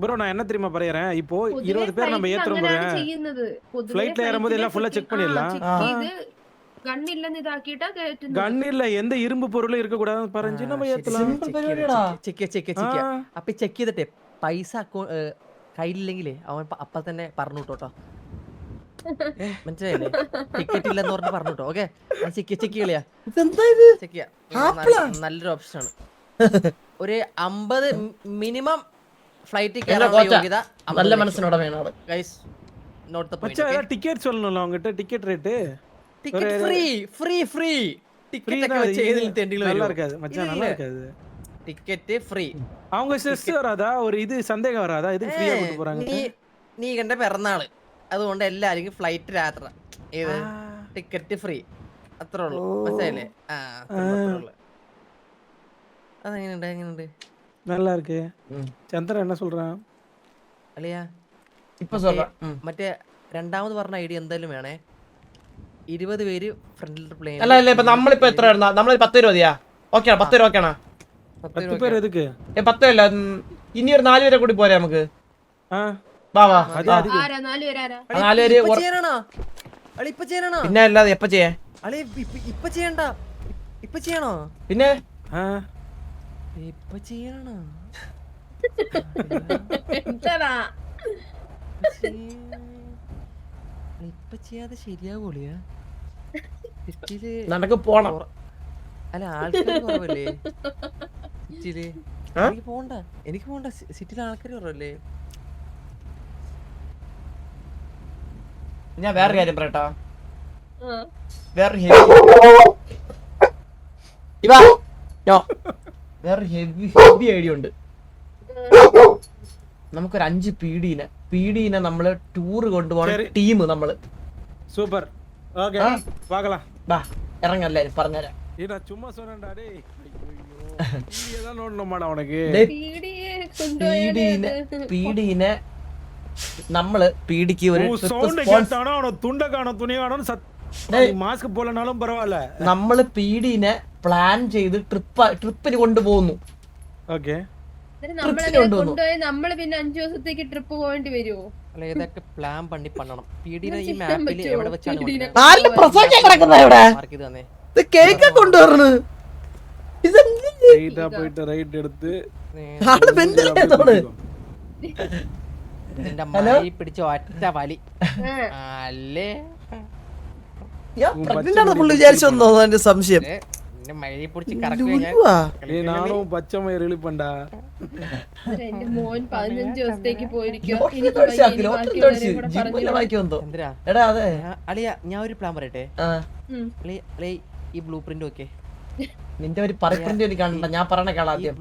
ബ്രോ நான் என்ன தெரியுமா பண்றேன், இப்போ 20 பேர் நம்ம ஏத்துறோம் ப்ரோ. ஃளைட்ல ஏறும்போது எல்லாம் ஃபுல்லா செக் பண்ணிடலாம். கண்ணில்ல எந்த இரும்பு பொருளும் இருக்க கூடாதுன்னு പറഞ്ഞു நம்ம ஏத்தலாம். അപ്പൊ ചെക്ക് ചെയ്തിട്ടേ പൈസ കയ്യിലില്ലെങ്കിലേ അവൻ അപ്പ തന്നെ പറഞ്ഞു കേട്ടോ. മനസ്സിലായില്ലേ? ടിക്കറ്റ് ഇല്ലെന്ന് പറഞ്ഞ് പറഞ്ഞു കേട്ടോ. ഓക്കെ, ചെക്ക് കളിയാ. ചെക്ക് ചെയ്യാം, നല്ലൊരു ഓപ്ഷൻ ആണ്. ഒരു 50 മിനിമം ഫ്ലൈറ്റ് നല്ല മനസ്സിനോടെ വേണം. Guys not the point. മച്ചാ ടിക്കറ്റ് சொல்லணும்ல அவங்கட்ட. ടിക്കറ്റ് ரேட் ഫ്രീ ടിക്കറ്റ് ഒക്കെ വെച്ച് ഏതിൽ തെണ്ടിലും நல்லா இருக்காது மச்சான், நல்லா இருக்காது. Ticket free. அவங்க ஸ்ட்ரெஸ் வராதா? ஒரு இது சந்தேகம் வராதா? இது ஃப்ரீயா கொண்டு போறாங்க. നീ കണ്ട പിറന്നാള്, അതുകൊണ്ട് എല്ലാവർക്കും ഫ്ലൈറ്റ് രാത്രി. ഏത് ടിക്കറ്റ് ഫ്രീ, അത്രേ ഉള്ളൂ. മനസ്സിലായില്ലേ? അതെങ്ങനെയുണ്ട്? நல்லா இருக்கு. ചന്ദ്രൻ என்ன சொல்றான்? അളിയാ ഇപ്പൊ சொல்றேன். മറ്റേ രണ്ടാമത് പറഞ്ഞ ഐഡിയ എന്തായാലും വേണേ. 20 പേര് ഫ്രണ്ടിൽ പ്ലെയിൻ. അല്ല ഇപ്പൊ നമ്മളിപ്പോ എത്ര ആയിരുന്നു? നമ്മൾ 10 പേര് മതിയാ? ഓക്കെ, 10 പേര് ഓക്കെയാണോ? 10 പേര് എതുക്ക്? 10 അല്ല, ഇനി ഒരു 4 പേരെ കൂടി പോരെ നമുക്ക്? വാ 4 പേര് ഇപ്പൊ ചെയ്യണോ? പിന്നെ അല്ലാതെ എപ്പ ചെയ്യാ? ഇപ്പൊ ചെയ്യണ്ട. ഇപ്പൊ ചെയ്യണോ? പിന്നെ ഇപ്പൊ ചെയ്യണോ? ഇപ്പൊ ചെയ്യാതെ ശരിയാവൂലയാ? നടക്ക് പോണം. അല്ല ആൾക്കാർ കുറവല്ലേ സിറ്റിയില്? എനിക്ക് പോണ്ട സിറ്റിയിലെ ആൾക്കാർ കുറവല്ലേ? ഞാൻ വേറെ കാര്യം പറയട്ടാ. വേറെ ഹെവി ഐഡിയ ഉണ്ട്. നമുക്കൊരു 5 പീഡീനെ നമ്മള് ടൂർ കൊണ്ടുപോകണം. ടീം നമ്മള് സൂപ്പർ. ഓക്കേ, പാകലാം. വാ ഇറങ്ങല്ലേ, പറഞ്ഞുതരാം. ചുമ്മാ சொன்னடா டேய். ஐயோ, நீதான் നോടണമാടാ ഉനക്ക്. പീഡീനെ നമ്മള് പീഡിക്ക് ഒരു സൗണ്ട് കേട്ടാണോ തുണ്ട കാണോ തുണി കാണോ മാസ്ക് പോലനാലും പരവായില്ല. നമ്മള് പീഡിനെ പ്ലാൻ ചെയ്ത് ട്രിപ്പിന് കൊണ്ടുപോകുന്നു. ഓക്കെ, കൊണ്ടുപോയി നമ്മള് പിന്നെ 5 ദിവസത്തേക്ക് ട്രിപ്പ് പോകേണ്ടി വരുമോ? അല്ല ഇതൊക്കെ പ്ലാൻ പണി പണ്ണണം. പീഡിനെ ഈ മാപ്പിൽ എവിടെ വെച്ചാണ് ആരില് പ്രസവിക്കാൻ കിടക്കുന്ന ഇവിടെ മാർക്ക് ചെയ്ത് തന്നെ? ഇത് കേക്ക് കൊണ്ടുവരുന്നു. പോയിട്ട് റൈറ്റ് എടുത്ത് എന്റെ മഴ പിടിച്ച ഒറ്റ വലി അല്ലേ വിചാരിച്ചോന്നോ എന്റെ സംശയം. എന്റെ മഴ പിടിച്ച് കറക്റ്റ് നാണവും പച്ചമയ എളിപ്പണ്ടാ. എന്റെ മോൻ 15 ദിവസത്തേക്ക് പോയിരിക്കും. അളിയ ഞാൻ ഒരു പ്ലാൻ പറയട്ടെ. ഈ ബ്ലൂ പ്രിന്റ് ഓക്കെ, നിന്റെ ഒരു പറപ്രിന്റ് എനിക്ക് കണ്ട. ഞാൻ പറഞ്ഞ കേള ആദ്യം.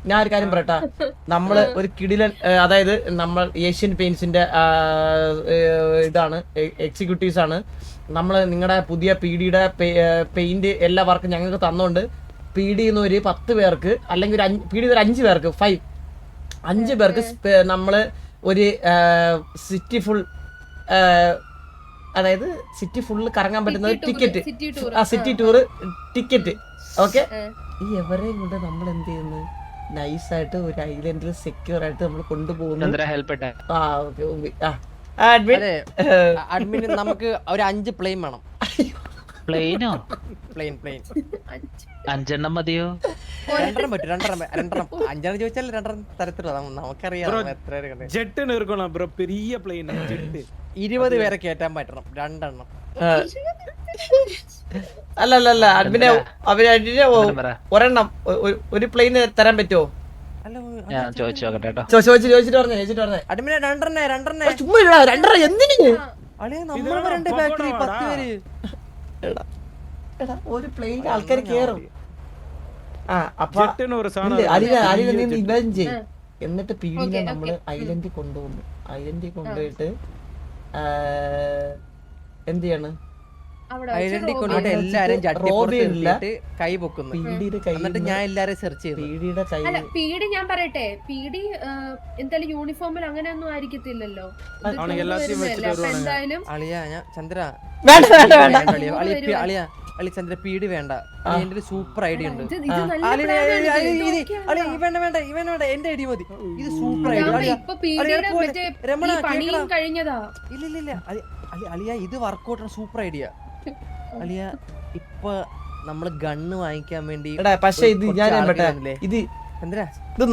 ഞാൻ ഒരു കാര്യം പറയട്ടാ. നമ്മള് ഒരു കിടിലൻ, അതായത് നമ്മൾ ഏഷ്യൻ പെയിന്റ്സിന്റെ ഇതാണ്, എക്സിക്യൂട്ടീവ്സ് ആണ് നമ്മള്. നിങ്ങളുടെ പുതിയ PDയുടെ പെയിന്റ് എല്ലാ വർക്കും ഞങ്ങൾക്ക് തന്നോണ്ട് PD ഒരു 10 പേർക്ക് അല്ലെങ്കിൽ PD ഒരു 5 പേർക്ക് 5 പേർക്ക് നമ്മള് ഒരു സിറ്റി ഫുൾ, അതായത് സിറ്റി ഫുള്ള് കറങ്ങാൻ പറ്റുന്ന ticket, city tour ticket. Okay, ഈ എവരെയും കൊണ്ട് നമ്മൾ എന്ത് ചെയ്യുന്നു, നൈസായിട്ട് ഒരു ഐലൻഡിൽ സെക്യൂർ ആയിട്ട് നമ്മൾ കൊണ്ടുപോകുന്നു. അഡ്മിൻ നമുക്ക് ഒരു 5 പ്ലെയിൻ വേണം. പ്ലെയിനോ? പ്ലെയിൻ 5 മതിയോ? 2 പറ്റും. 2 5 ചോദിച്ചാൽ 2 തരത്തിലുള്ള നമുക്കറിയാം. ജെട്ടിന് ഇരിക്കണം ബ്രോ, പെരിയ പ്ലെയിൻ ജെട്ട്. 20 പേരെ കേറ്റാൻ പറ്റണം, 2 അല്ല അഡ്മിനെ ഒരെണ്ണം ഒരു പ്ലെയിന് തരാൻ പറ്റുമോ? ചോദിച്ചിട്ട് പറഞ്ഞേ. അഡ്മിനെ 2 ചുമ്മാ 2 എന്തിനു? ഒരു പ്ലെയിനിൽ ആൾക്കാർ കേറും. ഇമാജിൻ ചെയ്യും. എന്നിട്ട് പീഡിനെ നമ്മള് ഐലൻഡിൽ കൊണ്ടുപോകുന്നു. ഐലൻഡിൽ കൊണ്ടുപോയിട്ട് എന്ത് ചെയ്യാണ്? ഐലൻഡിൽ കൊണ്ടുപോയിട്ട് എല്ലാരും കൈ പൊക്കുന്നു. എന്നിട്ട് ഞാൻ എല്ലാരും സെർച്ച് ചെയ്തു. പീഡി ഞാൻ പറയട്ടെ, പീഡി എന്തായാലും യൂണിഫോമിൽ അങ്ങനെയൊന്നും ആയിരിക്കത്തില്ലല്ലോ. എന്തായാലും അളിയാ ഞാൻ ചന്ദ്ര അളി ചന്ദ്ര പീഡി വേണ്ട. എന്റെ ഒരു സൂപ്പർ ഐഡിയ ഉണ്ട്. വേണ്ട എന്റെ ഐഡിയ മതി. ഇത് സൂപ്പർ ഐഡിയ. ഇല്ല അളിയ ഇത് വർക്കൗട്ട് സൂപ്പർ ഐഡിയ. അളിയ ഇപ്പൊ നമ്മള് ഗണ്ണ് വാങ്ങിക്കാൻ വേണ്ടി. പക്ഷെ ഇത് ഞാൻ ഇത്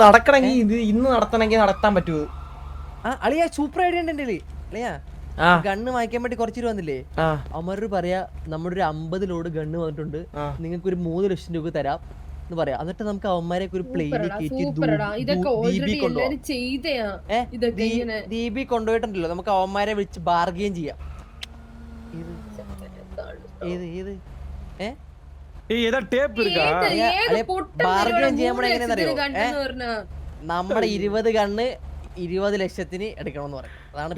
നടക്കണമെങ്കിൽ ഇത് ഇന്ന് നടത്തണമെങ്കിൽ നടത്താൻ പറ്റുമോ? അളിയ സൂപ്പർ ഐഡിയ ഉണ്ട് എന്റെ അളിയ. ഗണ്ണ് വാങ്ങിക്കാൻ വേണ്ടി കുറച്ച് രൂപ വന്നില്ലേ, അമര് പറയാ നമ്മുടെ ഒരു 50 ലോഡ് ഗണ്ണ് വന്നിട്ടുണ്ട്, നിങ്ങൾക്ക് ഒരു 3 ലക്ഷം രൂപ തരാം എന്ന് പറയാം. എന്നിട്ട് നമുക്ക് അവന്മാരെ ഒരു പ്ലെയിനിൽ ദീപി കൊണ്ടുപോയിട്ടുണ്ടല്ലോ, നമുക്ക് അവന്മാരെ വിളിച്ച് ബാർഗെയിൻ ചെയ്യാം. ബാർഗെയിൻ ചെയ്യാൻ എങ്ങനെയാണെന്നറിയോ? നമ്മുടെ 20 ഗണ്ണ് 20 ലക്ഷത്തിന് എടുക്കണമെന്ന് പറയും. അതാണ്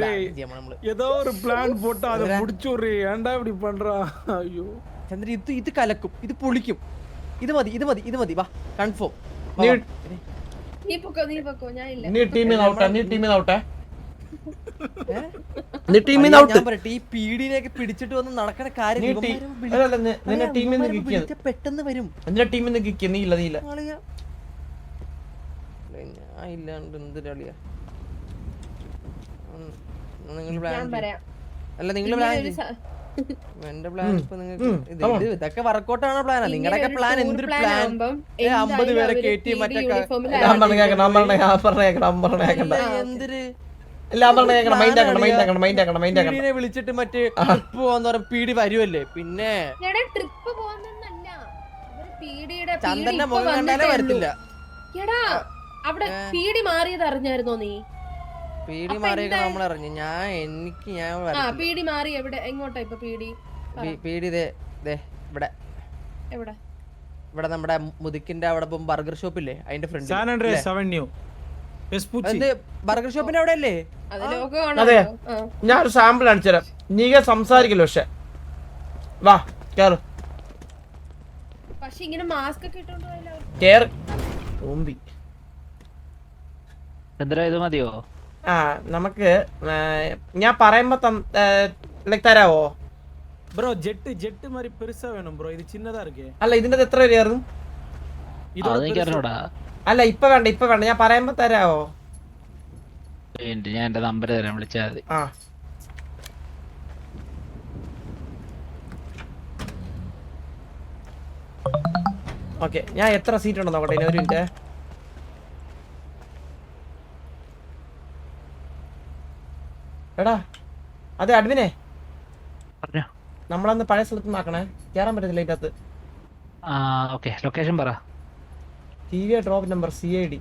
നമ്മള് ഏതോ ഒരു പ്ലാൻ പോട്ടാ അത് മുടിച്ചോറി ഏണ്ടാ இப்படி பண்றா. അയ്യോ ചന്ദ്ര ഇത് കലക്കും, ഇത് പൊളിക്കും. ഇത് മതി വാ കൺഫേം. ഈ പീഡിനെയൊക്കെ പിടിച്ചിട്ട് വന്ന് നടക്കണ കാര്യം പെട്ടെന്ന് വരും. ഞാൻ ഇല്ലാണ്ട് എന്തിനാളിയാ നിങ്ങൾ പ്ലാൻ അല്ല നിങ്ങൾ പ്ലാൻ എന്റെ പ്ലാൻ ഇപ്പൊ നിങ്ങൾക്ക് ഇതൊക്കെ വർക്കൗട്ടാണോ പ്ലാനാ? നിങ്ങളുടെയൊക്കെ പ്ലാൻ എന്തൊരു പ്ലാൻ? 50 പേരെ കേറ്റി മറ്റേ വിളിച്ചിട്ട് മറ്റേ ട്രിപ്പ് പോവാന്ന് പറഞ്ഞ പീഡി വരുമല്ലേ. പിന്നെ ചന്ദ്രന്റെ മുഖം കണ്ടാലേ വരത്തില്ല. പീഡി മാറിയത് അറിഞ്ഞായിരുന്നോ നീ? പീഡി മാറിയൊക്കെ നമ്മൾ അറിഞ്ഞു. പീഡി മാറി എവിടെ എങ്ങോട്ടാ ഇപ്പൊ പീഡി? പീഡി ഇവിടെ നമ്മുടെ മുതുക്കിന്റെ അവിടെ ബർഗർ ഷോപ്പില്ലേ അതിന്റെ ഫ്രണ്ട്. ബർഗർ ഷോപ്പിന്റെ അവിടെ അല്ലേ? അതെ, ഞാനൊരു സാമ്പിൾ കാണിച്ചു തരാം. നീ സംസാരിക്കല്ലോ. പക്ഷെ വാ കേറ്. പക്ഷെ ഇങ്ങനെ മാസ്ക് ഒക്കെ ഇട്ടോണ്ട് കേറ്. ഇത് മതിയോ? നമുക്ക് ഞാൻ പറയുമ്പോ ലൈക്ക് തരാവോ? ப்ரோ ஜெட் மாதிரி பெருசா வேணும் ப்ரோ. இது சின்னதா இருக்கு. അല്ല ഇതിന്റെ എത്ര വരെയായിരുന്നു? അല്ല ഇപ്പൊ വേണ്ട ഞാൻ പറയുമ്പോ തരാവോ? ഞാൻ എന്റെ നമ്പർ തരാം, വിളിച്ചാൽ മതി. ആ ഓക്കെ, ഞാൻ എത്ര സീറ്റ് ഉണ്ടോ നോക്കട്ടെ. ഇനി ഒരു മിനിറ്റ്. എടാ അതെ അഡ്മിനെ, നമ്മളന്ന് പഴയ സ്ഥലത്ത് നോക്കണേ, കേറാൻ പറ്റത്തില്ല ഇതിന്റെ അകത്ത്. ഓക്കെ, ലൊക്കേഷൻ പറ. T V drop number CID